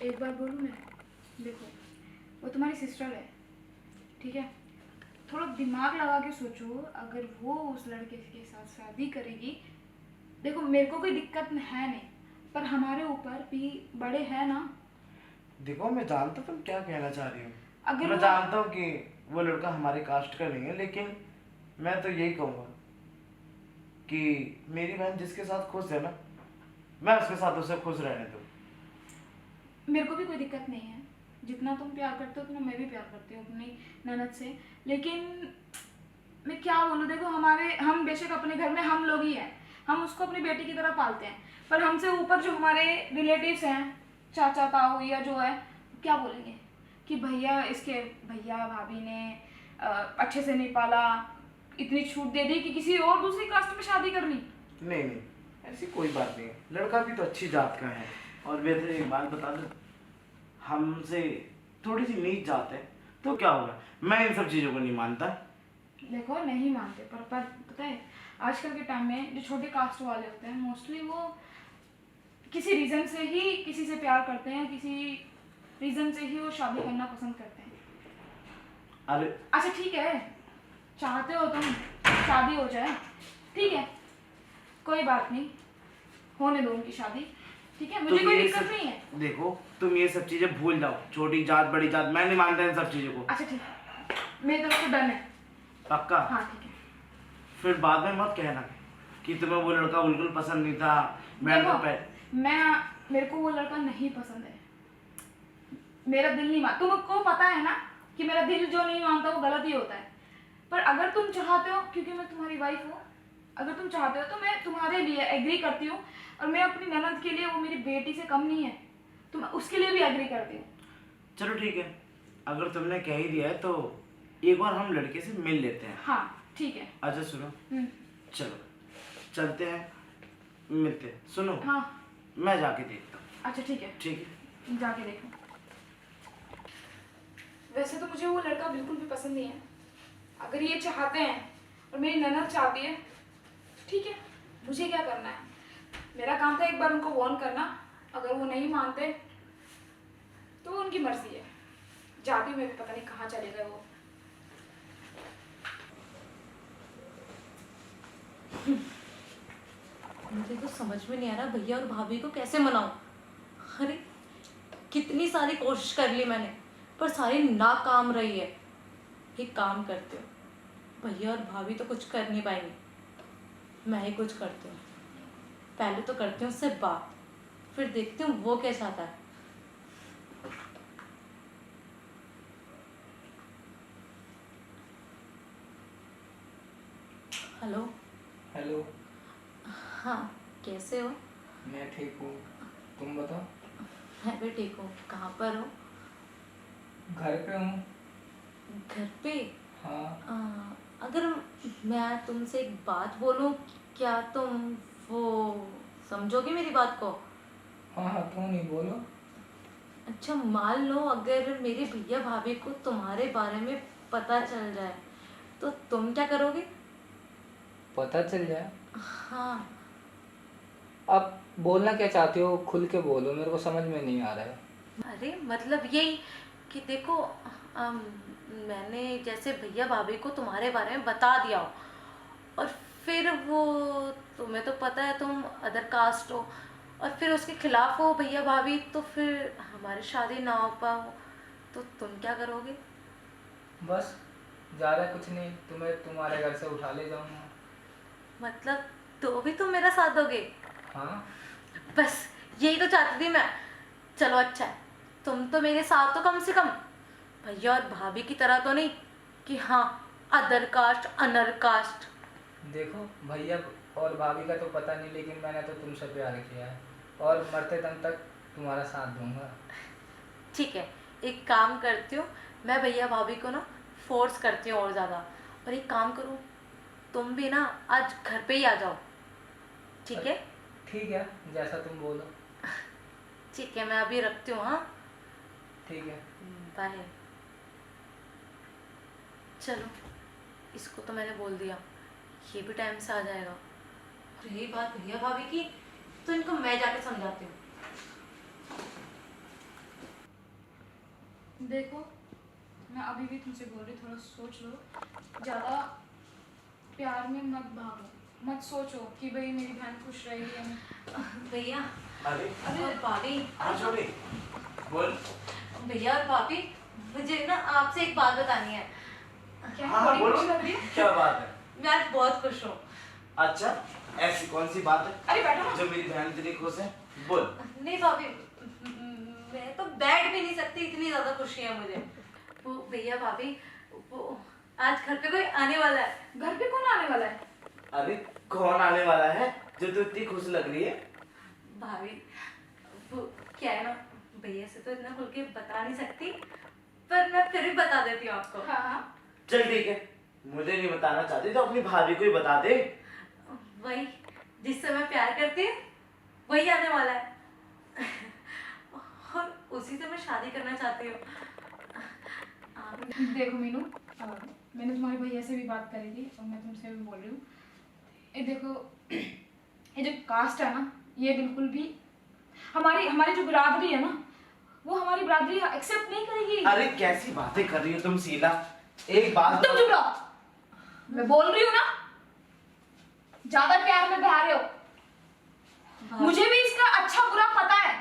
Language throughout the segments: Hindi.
एक बार बोलूँ मैं, देखो वो तुम्हारी सिस्टर है, ठीक है। थोड़ा दिमाग लगा के सोचो, अगर वो उस लड़के के साथ शादी करेगी, देखो मेरे को कोई दिक्कत है नहीं, पर हमारे ऊपर भी बड़े हैं ना। देखो मैं जानता तुम क्या कहना चाह रही हो, अगर मैं वो जानता हूँ कि वो लड़का हमारे कास्ट का नहीं है, लेकिन मैं तो यही कहूँगा कि मेरी बहन जिसके साथ खुश है ना, मैं उसके साथ उसे खुश रहने दूँ। मेरे को भी कोई दिक्कत नहीं है, जितना तुम प्यार करते हो उतना मैं भी प्यार करती हूँ अपनी ननद से। लेकिन मैं क्या बोलूँ, देखो हम बेशक अपने घर में हम लोग ही हैं, हम उसको अपनी बेटी की तरह पालते हैं, पर हमसे ऊपर जो हमारे रिलेटिव्स हैं, चाचा ताऊ या जो है, क्या बोलेंगे कि भैया इसके भैया भाभी ने अच्छे से नहीं पाला, इतनी छूट दे दी कि किसी और दूसरी कास्ट में शादी कर ली। नहीं नहीं, ऐसी कोई बात नहीं है, लड़का भी तो अच्छी जात का है। और वैसे एक बात बता दो, हमसे थोड़ी सी नीच जात है तो क्या होगा, मैं इन सब चीज़ों को नहीं मानता। देखो नहीं मानते, पर पता है आजकल के टाइम में जो छोटे कास्ट वाले होते हैं मोस्टली वो किसी रीज़न से ही किसी से प्यार करते हैं, किसी रीज़न से ही वो शादी करना पसंद करते हैं। अरे अच्छा ठीक है, चाहते हो तुम शादी हो जाए, ठीक है, कोई बात नहीं, होने दो उनकी शादी, ठीक है, मुझे कोई दिक्कत नहीं है। देखो तुम ये सब चीज़ें भूल जाओ, छोटी जात बड़ी जात मैं नहीं मानता इन सब चीज़ों को। अच्छा ठीक है, मेरी तरफ से डन है। पक्का? हाँ ठीक है। फिर बाद में मत कहना कि तुम्हें वो लड़का बिल्कुल पसंद नहीं था। मेरे को वो लड़का नहीं पसंद है, मेरा दिल नहीं मान, तुमको पता है ना कि मेरा दिल जो नहीं मानता वो गलत ही होता है। पर अगर तुम चाहते हो, क्योंकि मैं तुम्हारी वाइफ हूँ, अगर तुम चाहते हो तो मैं तुम्हारे लिए एग्री करती हूँ, और मैं अपनी ननद के लिए, वो मेरी बेटी से कम नहीं है, तो मैं उसके लिए भी एग्री करती हूँ। चलो ठीक है, अगर तुमने कह ही दिया है तो एक बार हम लड़के से मिल लेते हैं। हाँ ठीक है। अच्छा सुनो, चलो चलते हैं, मिलते हैं। सुनो, हाँ मैं जाके देखता हूँ। अच्छा ठीक है, ठीक है, जाके देखो। वैसे तो मुझे वो लड़का बिल्कुल भी पसंद नहीं है, अगर ये चाहते हैं और मेरी ननद चाहती है, ठीक है, मुझे क्या करना है, मेरा काम था एक बार उनको वार्न करना, अगर वो नहीं मानते तो वो उनकी मर्जी है, जाती में भी पता नहीं कहाँ चले गए वो। मुझे तो समझ में नहीं आ रहा भैया और भाभी को कैसे मनाऊं। अरे कितनी सारी कोशिश कर ली मैंने, पर सारी नाकाम रही है। एक काम करती हूँ, भैया और भाभी तो कुछ कर नहीं पाएंगे, मैं ही कुछ करती हूँ। पहले तो करती हूँ उससे बात, फिर देखती हूँ वो क्या चाहता है। हेलो। हेलो। हाँ, कैसे हो? मैं ठीक हूँ, तुम बताओ। मैं भी ठीक हूँ। कहाँ पर हो? घर पे हूँ। घर पे? हाँ। अगर मैं तुमसे एक बात बोलूं, क्या तुम वो समझोगे मेरी बात को? हाँ हाँ, क्यों नहीं, बोलो। अच्छा, मान लो अगर मेरे भैया भाभी को तुम्हारे बारे में पता चल जाए तो तुम क्या करोगे? पता चल जाए? हाँ। अब बोलना क्या चाहती हो, खुल के बोलो, मेरे को समझ में नहीं आ रहा है। अरे मतलब यही कि देखो, मैंने जैसे भैया भाभी को तुम्हारे बारे में बता दिया हो, और फिर वो, तुम्हें तो पता है तुम अदर कास्ट हो, और फिर उसके खिलाफ हो भैया भाभी, तो फिर हमारी शादी ना हो पाओ तो तुम क्या करोगे? बस, ज़्यादा कुछ नहीं, तुम्हें तुम्हारे घर से उठा ले जाऊँगा। मतलब तो भी तुम मेरा साथ दोगे? हाँ। बस यही तो चाहती थी मैं। चलो अच्छा है, तुम तो मेरे साथ तो कम से कम भैया और भाभी की तरह तो नहीं कि हाँ अदर कास्ट अनर कास्ट। देखो, भैया और भाभी का तो पता नहीं, लेकिन मैंने तो तुमसे प्यार किया है और मरते दम तक तुम्हारा साथ दूंगा। ठीक है, एक काम करती हूँ, मैं भैया भाभी को ना फोर्स करती हूँ और ज़्यादा। और एक काम करूँ, तुम भी ना आज घर पे ही आ जाओ, ठीक है? ठीक है, जैसा तुम बोलो। ठीक है, मैं अभी रखती हूँ। हाँ ठीक है, बाय। चलो, इसको तो मैंने बोल दिया, ये भी टाइम से आ जाएगा। और यही बात भैया भाभी की, तो इनको मैं जाके समझाती हूँ। देखो, मैं अभी भी तुमसे बोल रही, थोड़ा सोच लो, ज़्यादा प्यार में मत भागो, मत सोचो कि भाई मेरी बहन खुश रहेगी या नहीं। भैया अरे और भाभी, हाँ छोटी, बोल। भैया और भाभी, मुझे ना आपसे एक बात बतानी है। क्या हाँ बड़ी बोलो, खुश लग रही है? क्या बात है? मैं आज बहुत खुश हूँ। अच्छा, ऐसी कौन सी बात है अरे बैठो ना। जो मेरी बहन इतनी खुश है? बोल। नहीं भाभी, मैं तो बैठ भी नहीं सकती, इतनी ज्यादा खुशी है मुझे। वो भैया भाभी, वो आज घर पे कोई आने वाला है। घर पे कौन आने वाला है? अरे कौन आने वाला है जो तू इतनी खुश लग रही है? भाभी, वो क्या है ना, भैया से तो इतना खुल के बता नहीं सकती, पर मैं फिर भी बता देती हूँ आपको। हाँ हाँ। चल ठीक है, मुझे नहीं बताना चाहती तो अपनी भाभी को ही बता दे। वही जिससे मैं प्यार करती हूँ, वही आने वाला है। और उसी से मैं शादी करना चाहती हूँ। देखो मीनू, मैंने तुम्हारे भैया से भी बात करी थी और मैं तुमसे भी बोल रही हूँ, ये देखो, ये जो कास्ट है ना, ये बिल्कुल भी हमारी हमारी जो बिरादरी है ना, वो हमारी बिरादरी एक्सेप्ट नहीं करेगी। अरे कैसी बातें कर रही हो तुम शीला? एक बात तुम चुप रहो, मैं बोल रही हूँ ना, ज्यादा प्यार में बहा रहे हो। मुझे भी इसका अच्छा बुरा पता है।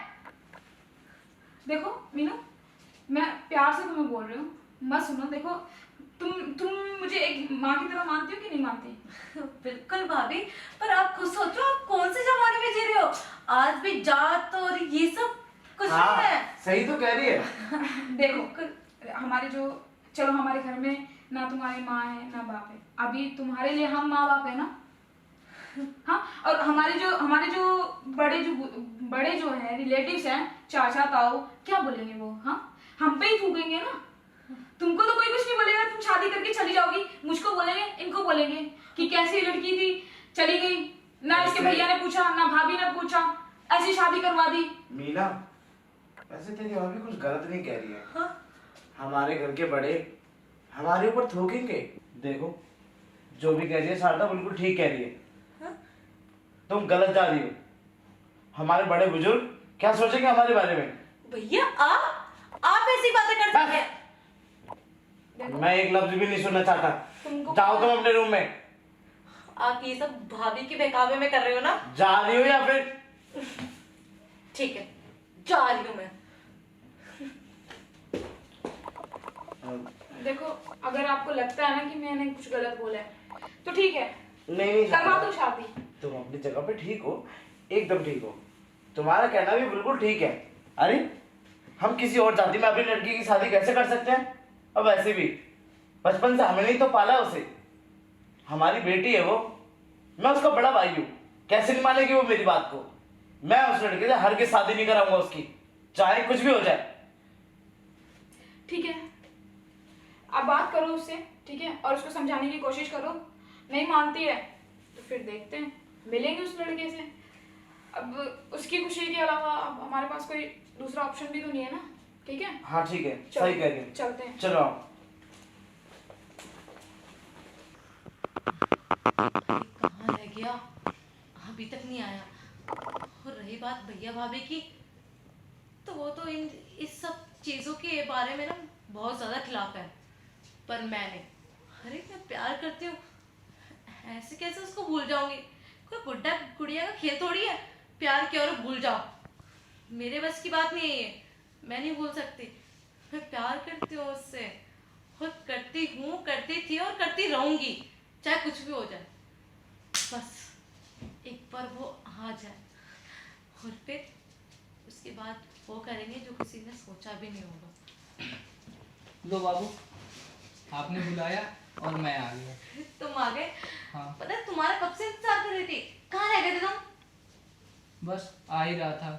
देखो मीनू, मैं प्यार से तुम्हें बोल रही हूँ, मत सुनो। देखो, तुम मुझे एक माँ की तरह मानती हो कि नहीं मानती? बिल्कुल भाभी, पर आप खुद सोचो, आप कौन से जमाने में जी रहे हो? आज भी जात और ये सब कुछ हाँ, नहीं है। सही तो कह रही है। देखो, हमारे जो, चलो हमारे घर में ना तुम्हारी माँ है ना बाप है, अभी तुम्हारे लिए हम माँ बाप है ना। हाँ, और हमारे जो बड़े जो है रिलेटिव्स हैं, चाचा ताऊ, क्या बोलेंगे वो? हाँ, हम पे ही थूकेंगे ना। तुमको तो कोई कुछ नहीं बोलेगा, तुम शादी करके चली जाओगी। मुझको बोलेंगे, इनको बोलेंगे कि कैसी लड़की थी, चली गई, ना इसके भैया ने पूछा ना भाभी ने पूछा, ऐसी शादी करवा दी। मीना, वैसे तेरी भाभी कुछ गलत नहीं कह रही है। हाँ? हमारे घर के बड़े हमारे ऊपर थूकेंगे। देखो, जो भी कह रही है शारदा बिल्कुल ठीक कह रही है। हाँ? तुम गलत जा रही हो। हमारे बड़े बुजुर्ग क्या सोचेंगे हमारे बारे में? भैया आप ऐसी बातें कर सकते हैं? देखो, मैं एक लफ्ज भी नहीं सुनना चाहता। तुमको जाओ तुम अपने रूम में। आप ये सब भाभी के बहकावे में कर रहे हो ना? जा रही हो या फिर? ठीक है, जा रही हूँ मैं। देखो, अगर आपको लगता है ना कि मैंने कुछ गलत बोला है तो ठीक है, नहीं करवा शारदा, दो शादी। तुम अपनी जगह पे ठीक हो, एकदम ठीक हो। तुम्हारा कहना भी बिल्कुल ठीक है। अरे हम किसी और जाति में अपनी लड़की की शादी कैसे कर सकते हैं? और वैसे भी बचपन से हमने नहीं तो पाला उसे। हमारी बेटी है वो, मैं उसका बड़ा भाई हूँ। कैसे नहीं मानेगी वो मेरी बात को? मैं उस लड़के से हरगिज़ शादी नहीं कराऊंगा उसकी, चाहे कुछ भी हो जाए। ठीक है, आप बात करो उससे, ठीक है, और उसको समझाने की कोशिश करो। नहीं मानती है तो फिर देखते हैं, मिलेंगे उस लड़के से। अब उसकी खुशी के अलावा अब हमारे पास कोई दूसरा ऑप्शन भी तो नहीं है ना। ठीक है, हाँ ठीक है, चलो, सही कह रही है। चलते हैं। चलो आओ। कहाँ रह गया? अभी तक नहीं आया। और रही बात भैया भाभी की, तो वो तो इस सब चीज़ों के बारे में ना बहुत ज़्यादा खिलाफ है, पर मैंने, अरे मैं प्यार करती हूँ, ऐसे कैसे उसको भूल जाऊंगी? कोई गुड्डा गुड़िया का खेल थोड़ी है प्यार किया और भूल जाओ। मेरे बस की बात नहीं है ये, मैं नहीं भूल सकती। मैं प्यार करती हूँ उससे, और करती हूँ, करती थी और करती रहूंगी, चाहे कुछ भी हो जाए। बस एक बार वो आ जाए, और फिर उसके बाद वो करेंगे जो किसी ने सोचा भी नहीं होगा। लो बाबू, आपने बुलाया और मैं आ गया। तुम आ गए? हाँ, पता है तुम्हारा कब से इंतजार कर रही थी। कहाँ रह गए थे तुम? बस आ ही रहा था।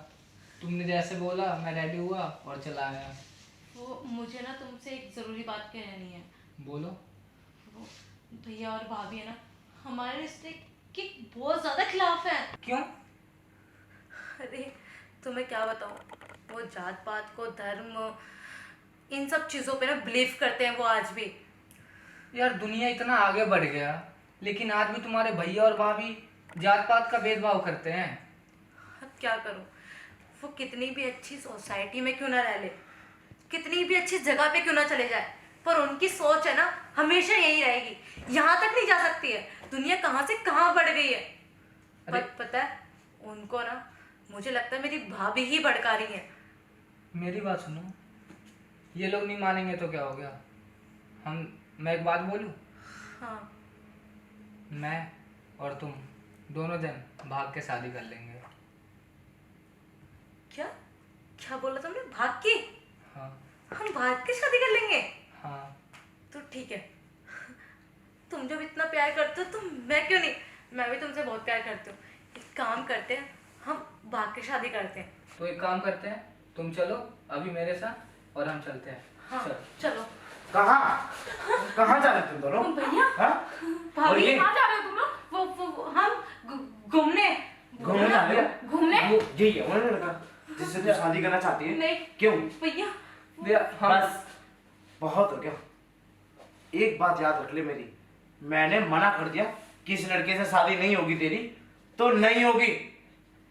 तुमने जैसे बोला मैं रेडी हुआ और चला आया। वो मुझे ना तुमसे एक ज़रूरी बात कहनी है। बोलो। वो भैया और भाभी है ना, हमारे रिश्ते के बहुत ज़्यादा खिलाफ है। क्यों? अरे तुम्हें क्या बताऊँ, वो जात पात को, धर्म, इन सब चीज़ों पे ना बिलीव करते हैं वो आज भी। यार दुनिया इतना आगे बढ़ गया, लेकिन आज भी तुम्हारे भैया और भाभी जात पात का भेदभाव करते हैं। अब क्या करूँ, वो कितनी भी अच्छी सोसाइटी में क्यों ना रह ले, कितनी भी अच्छी जगह पे क्यों ना चले जाए, पर उनकी सोच है ना हमेशा यही रहेगी, यहाँ तक नहीं जा सकती है। दुनिया कहाँ से कहाँ बढ़ गई है। पर पता है उनको ना, मुझे लगता है मेरी भाभी ही भड़का रही है। मेरी बात सुनो, ये लोग नहीं मानेंगे तो क्या हो गया? मैं एक बात बोलूं? हाँ। मैं और तुम दोनों जन भाग के शादी कर लेंगे। क्या क्या बोला तुमने? भाग के? हाँ हम भाग के शादी कर लेंगे? हाँ। तो ठीक है, तुम जब इतना प्यार करते हो तो मैं क्यों नहीं, मैं भी तुमसे बहुत प्यार करती हूँ। एक काम करते हैं, हम भाग के शादी करते हैं। तो एक काम करते हैं, तुम चलो अभी मेरे साथ और हम चलते हैं। हाँ चलो। चलो। कहाँ कहाँ जा रहे हो तुम दोनों? भैया, हाँ? और भाभी ये कहाँ जा रहे हो तुम लोग? वो हम घूमने घूमने जा रहे हो? घूमने? यही है वो लड़का जिससे तू शादी करना चाहती है? नहीं क्यों? भैया। भैया हम बस बहुत हो गया। एक बात याद रख ले मेरी, मैंने मना कर दिया कि इस लड़के से शादी नहीं होगी तेरी, तो नहीं होगी।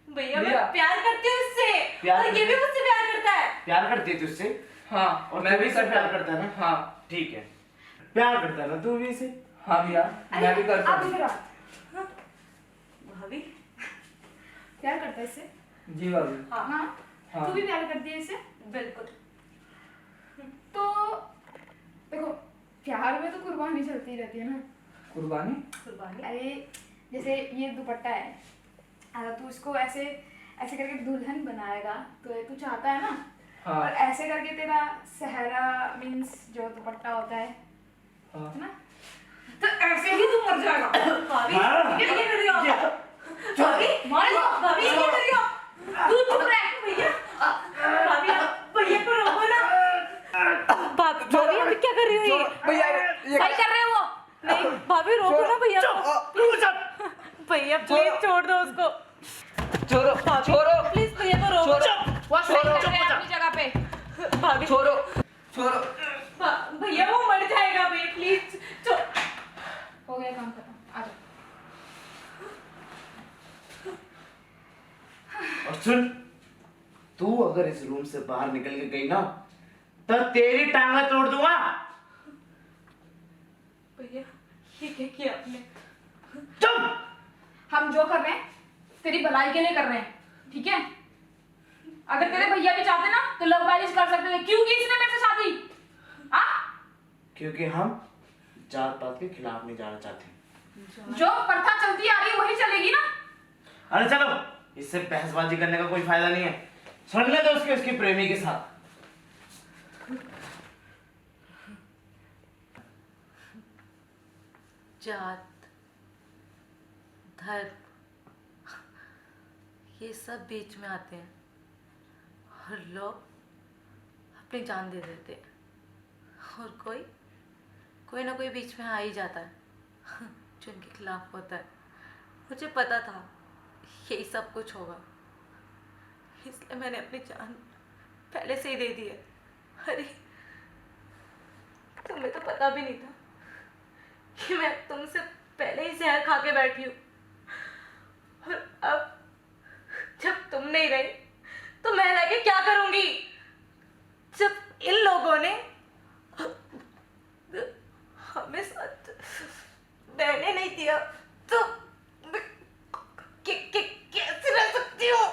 भैया मैं भैया। प्यार करती हूँ इससे, प्यार और ये भी मुझसे प्यार करता है। प्यार करती है तू उससे? हाँ और मैं तू भी इससे करता प्यार हूँ। करता है ना? हाँ ठीक है, प्यार करता है ना तू भी इसे? हाँ भैया मैं भी करता आप हूँ। इधर आओ। भाभी प्यार करता है इससे? जी भाभी। हाँ हाँ। तू भी प्यार करती है इससे? बिल्कुल। तो देखो, प्यार में तो कुर्बानी चलती रहती है ना। कुर्बानी? कुर्बानी? अरे जैसे ये दुपट्टा है, अगर तू इसको ऐसे ऐसे करके दुल्हन बनाएगा तो ये तू चाहता है ना। हाँ। और ऐसे करके तेरा सहरा मीन्स जो दुपट्टा होता है हाँ। ना, तो ऐसे ही तू मर जाएगा। भाभी हाँ। ये क्या कर रही हो आप? भाभी मार दो। भाभी ये क्या कर रही हो आप? तू चुप रह भैया। भाभी आप भैया को रोको ना। भाभी अभी क्या कर रही हो? ये भैया सही कर रहे हो वो? नहीं भाभी रोको ना भैया को। भैया प्लीज छोड़ दो उसको। छोड़ो छोड़ो प्लीज भैया को रोको। वो सही कर रहे हैं अपनी जगह पे। भाभी छोड़ो छोड़ो। भैया वो मर जाएगा भैया प्लीज। हो गया काम खत्म, आ जाओ। और सुन, तू अगर इस रूम से बाहर निकल के गई ना तो तेरी टांगा तोड़ दूंगा। भैया ये क्या किया आपने? चुप! हम जो कर रहे हैं तेरी भलाई के लिए कर रहे हैं, ठीक है? अगर तेरे भैया भी चाहते ना तो लव मैरिज कर सकते थे। क्यों की इसने मेरे से शादी? हाँ? क्योंकि हम जात पात के खिलाफ नहीं जाना चाहते। जो प्रथा चलती आ रही है वही चलेगी ना। अरे चलो, इससे बहसबाजी करने का कोई फायदा नहीं है। सुनने दो उसके प्रेमी के साथ। जात धर्म ये सब बीच में आते हैं और लोग अपनी जान दे देते हैं, और कोई ना कोई बीच में आ ही जाता है जो उनके खिलाफ होता है। मुझे पता था यही सब कुछ होगा, इसलिए मैंने अपनी जान पहले से ही दे दी है। अरे तुम्हें तो पता भी नहीं था कि मैं तुमसे पहले ही जहर खा के बैठी हूँ, और अब जब तुम नहीं रही तो मैं रह के क्या करूंगी? जब इन लोगों ने हमें साथ रहने नहीं दिया तो मैं कैसे रह सकती हूँ?